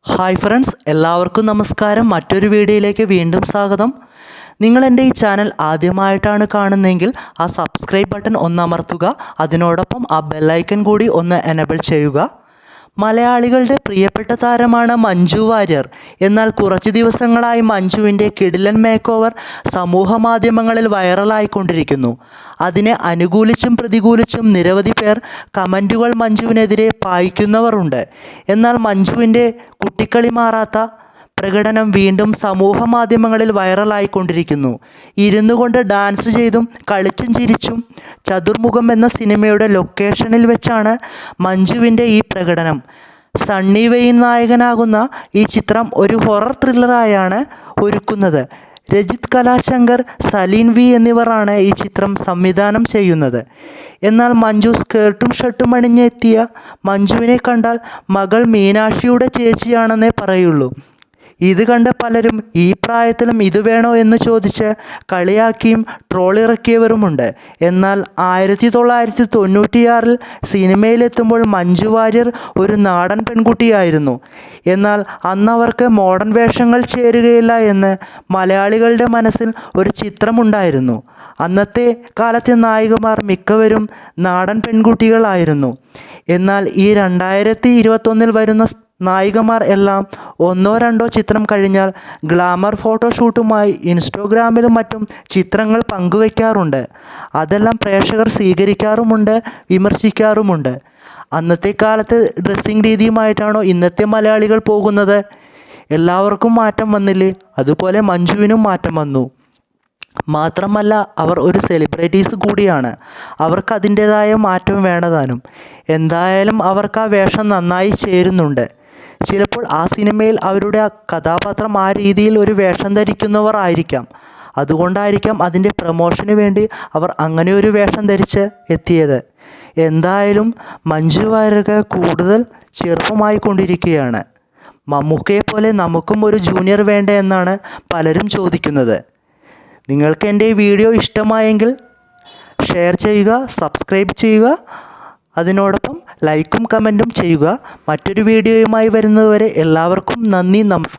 Hi friends, എല്ലാവർക്കും നമസ്കാരം. മറ്റൊരു വീഡിയോയിലേക്ക് വീണ്ടും സ്വാഗതം. നിങ്ങൾ എൻ്റെ ഈ ചാനൽ ആദ്യമായിട്ടാണ് കാണുന്നതെങ്കിൽ ആ സബ്സ്ക്രൈബ് ബട്ടൺ ഒന്ന് അമർത്തുക. അതിനോടൊപ്പം ആ ബെല്ലൈക്കൺ കൂടി ഒന്ന് എനേബിൾ ചെയ്യുക. മലയാളികളുടെ പ്രിയപ്പെട്ട താരമാണ് മഞ്ജു വാര്യർ. എന്നാൽ കുറച്ച് ദിവസങ്ങളായി മഞ്ജുവിൻ്റെ കിടിലൻ മേക്ക് ഓവർ സമൂഹ മാധ്യമങ്ങളിൽ വൈറലായിക്കൊണ്ടിരിക്കുന്നു. അതിനെ അനുകൂലിച്ചും പ്രതികൂലിച്ചും നിരവധി പേർ കമൻറ്റുകൾ മഞ്ജുവിനെതിരെ പായിക്കുന്നവരുണ്ട്. എന്നാൽ മഞ്ജുവിൻ്റെ കുട്ടിക്കളി മാറാത്ത പ്രകടനം വീണ്ടും സമൂഹ മാധ്യമങ്ങളിൽ വൈറലായിക്കൊണ്ടിരിക്കുന്നു. ഇരുന്നു കൊണ്ട് ഡാൻസ് ചെയ്തും കളിച്ചും ചിരിച്ചും ചതുർമുഖം എന്ന സിനിമയുടെ ലൊക്കേഷനിൽ വെച്ചാണ് മഞ്ജുവിൻ്റെ ഈ പ്രകടനം. സണ്ണി വെയിൻ നായകനാകുന്ന ഈ ചിത്രം ഒരു ഹൊറർ ത്രില്ലറായാണ് ഒരുക്കുന്നത്. രജിത് കലാശങ്കർ, സലീൻ വി എന്നിവരാണ് ഈ ചിത്രം സംവിധാനം ചെയ്യുന്നത്. എന്നാൽ മഞ്ജു സ്കേർട്ടും ഷർട്ടും അണിഞ്ഞെത്തിയ മഞ്ജുവിനെ കണ്ടാൽ മകൾ മീനാക്ഷിയുടെ ചേച്ചിയാണെന്നേ പറയുള്ളൂ. ഇത് കണ്ട പലരും ഈ പ്രായത്തിലും ഇത് വേണോ എന്ന് ചോദിച്ച് കളിയാക്കിയും ട്രോളിറക്കിയവരുമുണ്ട്. എന്നാൽ 1996 സിനിമയിലെത്തുമ്പോൾ മഞ്ജു വാര്യർ ഒരു നാടൻ പെൺകുട്ടിയായിരുന്നു. എന്നാൽ അന്ന് അവർക്ക് മോഡേൺ വേഷങ്ങൾ ചേരുകയില്ല എന്ന് മലയാളികളുടെ മനസ്സിൽ ഒരു ചിത്രമുണ്ടായിരുന്നു. അന്നത്തെ കാലത്തെ നായികമാർ മിക്കവരും നാടൻ പെൺകുട്ടികളായിരുന്നു. എന്നാൽ ഈ 2021 വരുന്ന നായികമാർ എല്ലാം ഒന്നോ രണ്ടോ ചിത്രം കഴിഞ്ഞാൽ ഗ്ലാമർ ഫോട്ടോഷൂട്ടുമായി ഇൻസ്റ്റഗ്രാമിലും മറ്റും ചിത്രങ്ങൾ പങ്കുവയ്ക്കാറുണ്ട്. അതെല്ലാം പ്രേക്ഷകർ സ്വീകരിക്കാറുമുണ്ട്, വിമർശിക്കാറുമുണ്ട്. അന്നത്തെ കാലത്തെ ഡ്രസ്സിങ് രീതിയുമായിട്ടാണോ ഇന്നത്തെ മലയാളികൾ പോകുന്നത്? എല്ലാവർക്കും മാറ്റം വന്നില്ലേ? അതുപോലെ മഞ്ജുവിനും മാറ്റം വന്നു. മാത്രമല്ല, അവർ ഒരു സെലിബ്രിറ്റീസ് കൂടിയാണ്. അവർക്ക് അതിൻ്റേതായ മാറ്റം വേണ്ടതാനും. എന്തായാലും അവർക്ക് ആ വേഷം നന്നായി ചേരുന്നുണ്ട്. ചിലപ്പോൾ ആ സിനിമയിൽ അവരുടെ ആ കഥാപാത്രം ആ രീതിയിൽ ഒരു വേഷം ധരിക്കുന്നവർ ആയിരിക്കാം. അതുകൊണ്ടായിരിക്കാം അതിൻ്റെ പ്രമോഷന് വേണ്ടി അവർ അങ്ങനെ ഒരു വേഷം ധരിച്ച് എത്തിയത്. എന്തായാലും മഞ്ജു വാര്യർ കൂടുതൽ ചെറുപ്പമായി കൊണ്ടിരിക്കുകയാണ്. മമ്മൂക്കയെ പോലെ നമുക്കും ഒരു ജൂനിയർ വേണ്ടേ എന്നാണ് പലരും ചോദിക്കുന്നത്. നിങ്ങൾക്ക് എൻ്റെ ഈ വീഡിയോ ഇഷ്ടമായെങ്കിൽ ഷെയർ ചെയ്യുക, സബ്സ്ക്രൈബ് ചെയ്യുക, അതിനോടൊപ്പം ലൈക്കും കമൻറ്റും ചെയ്യുക. മറ്റൊരു വീഡിയോയുമായി വരുന്നതുവരെ എല്ലാവർക്കും നന്ദി, നമസ്കാരം.